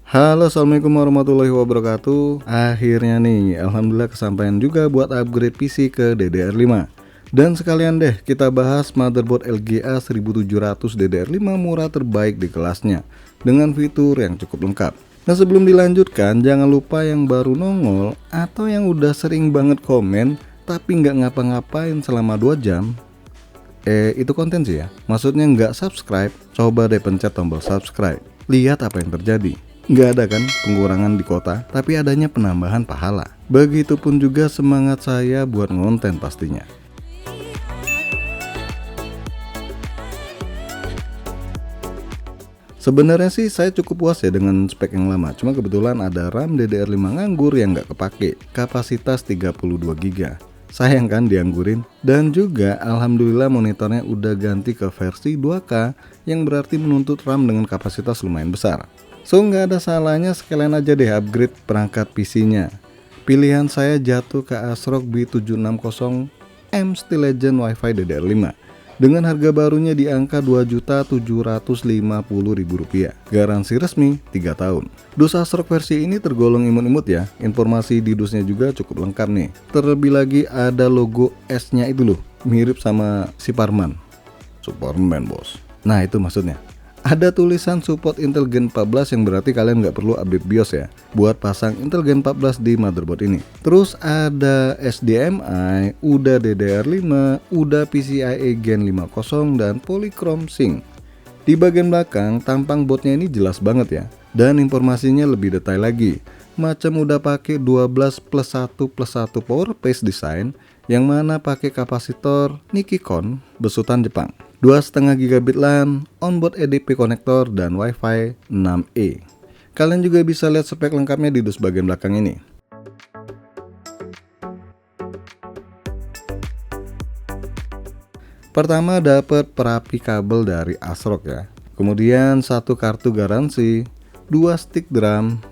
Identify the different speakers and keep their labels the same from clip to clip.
Speaker 1: Halo, assalamualaikum warahmatullahi wabarakatuh. Akhirnya nih, alhamdulillah kesampaian juga buat upgrade PC ke DDR5. Dan sekalian deh kita bahas motherboard LGA 1700 DDR5 murah terbaik di kelasnya dengan fitur yang cukup lengkap. Nah, sebelum dilanjutkan, jangan lupa yang baru nongol atau yang udah sering banget komen tapi nggak ngapa-ngapain selama 2 jam. Itu konten sih ya. Maksudnya nggak subscribe, coba deh pencet tombol subscribe. Lihat apa yang terjadi. Nggak ada kan pengurangan di kota, tapi adanya penambahan pahala. Begitupun juga semangat saya buat ngonten pastinya. Sebenarnya sih saya cukup puas ya dengan spek yang lama. Cuma kebetulan ada RAM DDR5 nganggur yang nggak kepake, kapasitas 32 GB. Sayang kan dianggurin. Dan juga alhamdulillah monitornya udah ganti ke versi 2K yang berarti menuntut RAM dengan kapasitas lumayan besar. So nggak ada salahnya sekalian aja deh upgrade perangkat PC-nya. Pilihan saya jatuh ke ASRock B760M Steel Legend Wi-Fi DDR5 dengan harga barunya di angka Rp2.750.000. Garansi resmi 3 tahun. Dus ASRock versi ini tergolong imut-imut ya. Informasi di dusnya juga cukup lengkap nih. Terlebih lagi ada logo S-nya itu loh, mirip sama si Parman. Superman bos. Nah itu maksudnya. Ada tulisan support Intel Gen 14 yang berarti kalian nggak perlu update BIOS ya buat pasang Intel Gen 14 di motherboard ini. Terus ada SDMI, udah DDR5, udah PCIe Gen 50 dan Polychrome Sync. Di bagian belakang tampang boardnya ini jelas banget ya, dan informasinya lebih detail lagi. Macam udah pakai 12+1+1 power paste design yang mana pakai kapasitor Nikon besutan Jepang. 2,5 GB LAN, onboard EDP konektor, dan Wi-Fi 6E. Kalian juga bisa lihat spek lengkapnya di dus bagian belakang ini. Pertama dapat perapi kabel dari ASRock ya. Kemudian satu kartu garansi, 2 stick drum.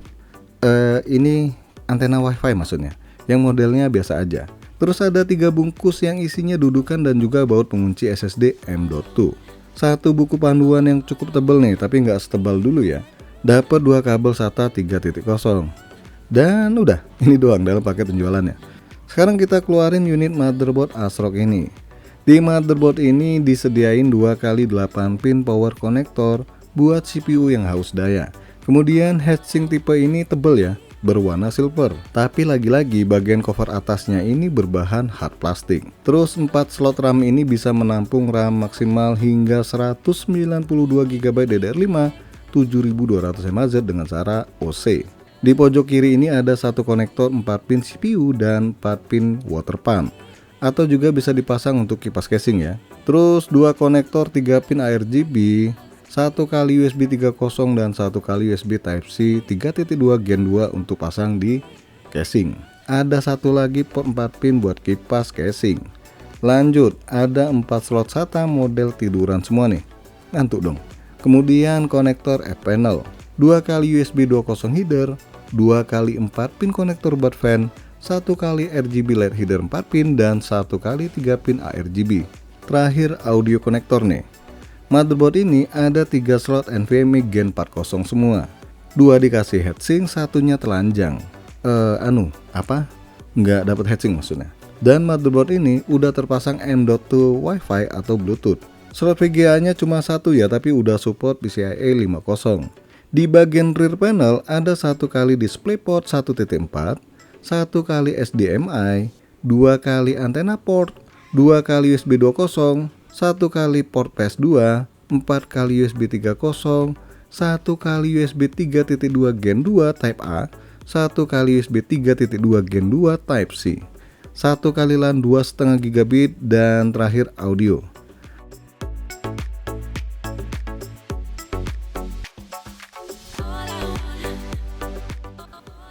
Speaker 1: Ini antena Wi-Fi maksudnya, yang modelnya biasa aja. Terus ada 3 bungkus yang isinya dudukan dan juga baut pengunci SSD M.2. Satu buku panduan yang cukup tebal nih, tapi nggak setebal dulu ya. Dapat 2 kabel SATA 3.0. Dan udah, ini doang dalam paket penjualannya. Sekarang kita keluarin unit motherboard ASRock ini. Di motherboard ini disediain 2x8 pin power connector buat CPU yang haus daya. Kemudian heatsink tipe ini tebal ya, berwarna silver, tapi lagi-lagi bagian cover atasnya ini berbahan hard plastik. Terus 4 slot RAM ini bisa menampung RAM maksimal hingga 192 GB DDR5 7200 mAh dengan cara OC. Di pojok kiri ini ada satu konektor 4 pin CPU dan 4 pin water pump, atau juga bisa dipasang untuk kipas casing ya. Terus 2 konektor 3 pin ARGB, 1 kali USB 3.0 dan 1 kali USB Type-C 3.2 Gen 2 untuk pasang di casing. Ada satu lagi port 4 pin buat kipas casing. Lanjut, ada 4 slot SATA model tiduran semua nih. Ngantuk dong. Kemudian konektor F-panel, 2 kali USB 2.0 header, 2 kali 4 pin konektor buat fan, 1 kali RGB LED header 4 pin dan 1 kali 3 pin ARGB. Terakhir audio konektor nih. Motherboard ini ada 3 slot NVMe Gen 40 semua. 2 dikasih heatsink, satunya telanjang. Nggak dapat heatsink maksudnya. Dan motherboard ini udah terpasang M.2 Wi-Fi atau Bluetooth. Slot VGA-nya cuma 1 ya, tapi udah support PCIe 5.0. Di bagian rear panel ada 1 kali DisplayPort 1.4, 1 kali SDMI, 2 kali antena port, 2 kali USB 2.0, 1 kali port PS2, 4 kali USB 3.0, 1 kali USB 3.2 Gen 2 Type A, 1 kali USB 3.2 Gen 2 Type C, 1 kali LAN 2,5 GB, dan terakhir audio.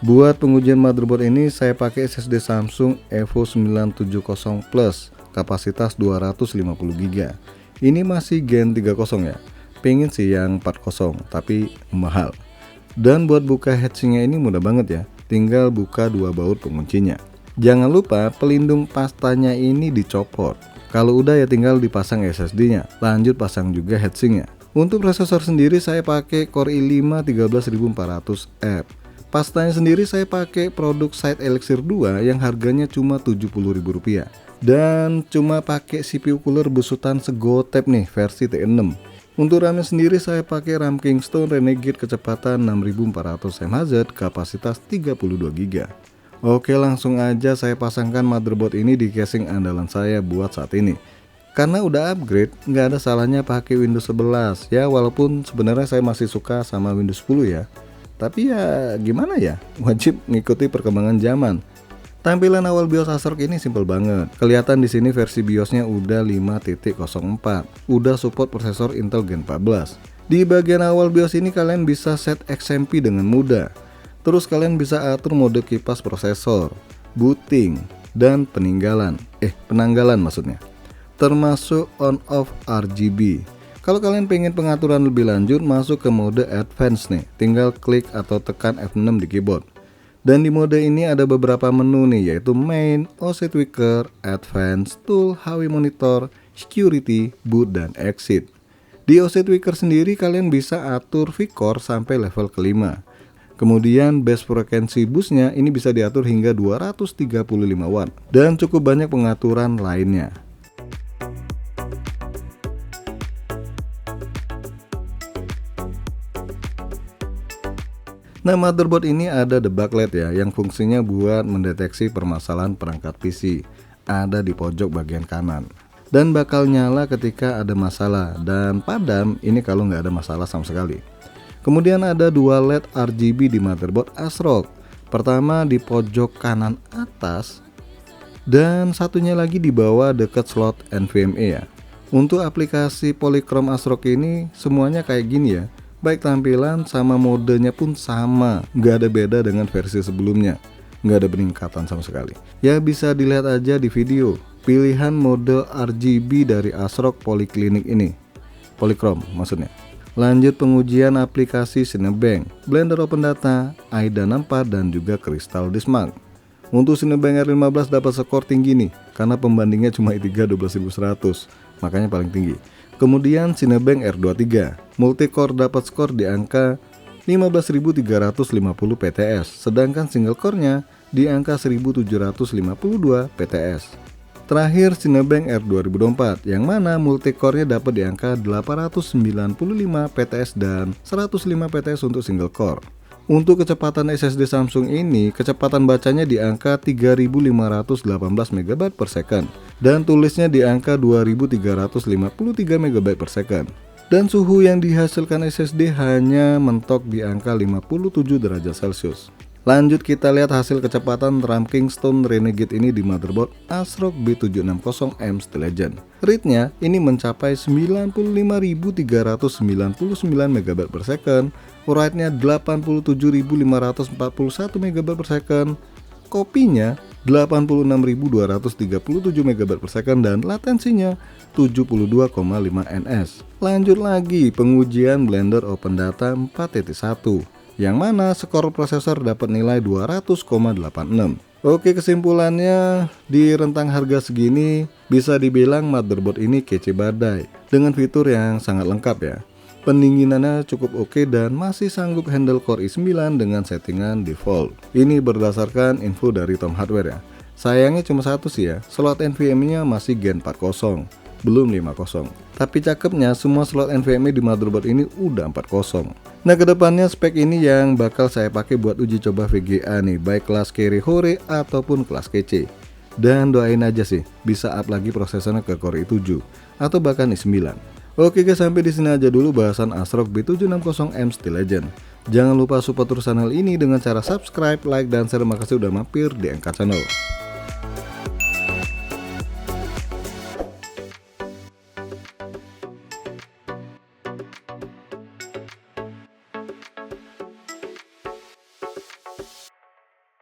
Speaker 1: Buat pengujian motherboard ini saya pakai SSD Samsung Evo 970 Plus, kapasitas 250 GB. Ini masih Gen 3.0 ya. Pengen sih yang 4.0 tapi mahal. Dan buat buka heatsinknya ini mudah banget ya. Tinggal buka 2 baut penguncinya. Jangan lupa pelindung pastanya ini dicopot. Kalau udah ya tinggal dipasang SSD-nya. Lanjut pasang juga heatsinknya. Untuk prosesor sendiri saya pakai Core i5 13400F. Pastanya sendiri saya pakai produk Side Elixir 2 yang harganya cuma Rp70.000. Dan cuma pakai CPU cooler besutan segotep nih versi T6. Untuk RAM sendiri saya pakai RAM Kingston Renegade kecepatan 6400 mHz, kapasitas 32GB. Oke, langsung aja saya pasangkan motherboard ini di casing andalan saya buat saat ini. Karena udah upgrade, nggak ada salahnya pakai Windows 11 ya, walaupun sebenarnya saya masih suka sama Windows 10 ya. Tapi ya gimana ya, wajib ngikuti perkembangan zaman. Tampilan awal BIOS ASRock ini simple banget. Kelihatan di sini versi BIOSnya udah 5.04, udah support prosesor Intel Gen 14. Di bagian awal BIOS ini kalian bisa set XMP dengan mudah. Terus kalian bisa atur mode kipas prosesor, booting, dan penanggalan maksudnya. Termasuk on off RGB. Kalau kalian pengen pengaturan lebih lanjut, masuk ke mode advance nih, tinggal klik atau tekan F6 di keyboard. Dan di mode ini ada beberapa menu nih, yaitu main, OC tweaker, advance, tool, HW monitor, security, boot, dan exit. Di OC tweaker sendiri kalian bisa atur V-core sampai level kelima. Kemudian base frequency boostnya ini bisa diatur hingga 235 watt, dan cukup banyak pengaturan lainnya. Nah, motherboard ini ada debug LED ya, yang fungsinya buat mendeteksi permasalahan perangkat PC. Ada di pojok bagian kanan. Dan bakal nyala ketika ada masalah, dan padam ini kalau nggak ada masalah sama sekali. Kemudian ada dua LED RGB di motherboard ASRock. Pertama di pojok kanan atas, dan satunya lagi di bawah dekat slot NVMe ya. Untuk aplikasi Polychrome ASRock ini semuanya kayak gini ya. Baik tampilan sama modenya pun sama, nggak ada beda dengan versi sebelumnya, nggak ada peningkatan sama sekali. Ya bisa dilihat aja di video pilihan mode RGB dari ASRock Polyclinic ini, Polychrome maksudnya. Lanjut pengujian aplikasi Cinebench, Blender Open Data, AIDA 64 dan juga Crystal Disk Mark. Untuk Cinebench R15 dapat skor tinggi nih, karena pembandingnya cuma i3 12100, makanya paling tinggi. Kemudian Cinebench R23 multicore dapat skor di angka 15.350 PTS, sedangkan single core-nya di angka 1.752 PTS. Terakhir Cinebench R2024 yang mana multicore-nya dapat di angka 895 PTS dan 105 PTS untuk single core. Untuk kecepatan SSD Samsung ini, kecepatan bacanya di angka 3518 MB per second dan tulisnya di angka 2353 MB per second. Dan suhu yang dihasilkan SSD hanya mentok di angka 57 derajat Celcius. Lanjut kita lihat hasil kecepatan RAM Kingston Renegade ini di motherboard ASRock B760M Steel Legend. Read-nya ini mencapai 95.399 MB per second, write-nya 87.541 MB per second, copy-nya 86.237 MB per second dan latensinya 72,5 ns. Lanjut lagi pengujian Blender Open Data 4.1 yang mana skor prosesor dapat nilai 200,86. Oke, kesimpulannya di rentang harga segini bisa dibilang motherboard ini kece badai dengan fitur yang sangat lengkap ya. Pendinginannya cukup oke dan masih sanggup handle Core i9 dengan settingan default. Ini berdasarkan info dari Tom Hardware ya. Sayangnya cuma satu sih ya, slot NVMe-nya masih Gen 40, belum 50. Tapi cakepnya semua slot NVMe di motherboard ini udah 40. Nah, kedepannya spek ini yang bakal saya pakai buat uji coba VGA nih, baik kelas Carry Hore ataupun kelas KC. Dan doain aja sih bisa up lagi prosesornya ke Core i7 atau bahkan i9. Oke guys, sampai di sini aja dulu bahasan ASRock B760M Steel Legend. Jangan lupa support terus channel ini dengan cara subscribe, like, dan share. Makasih udah mampir di Angkat Channel.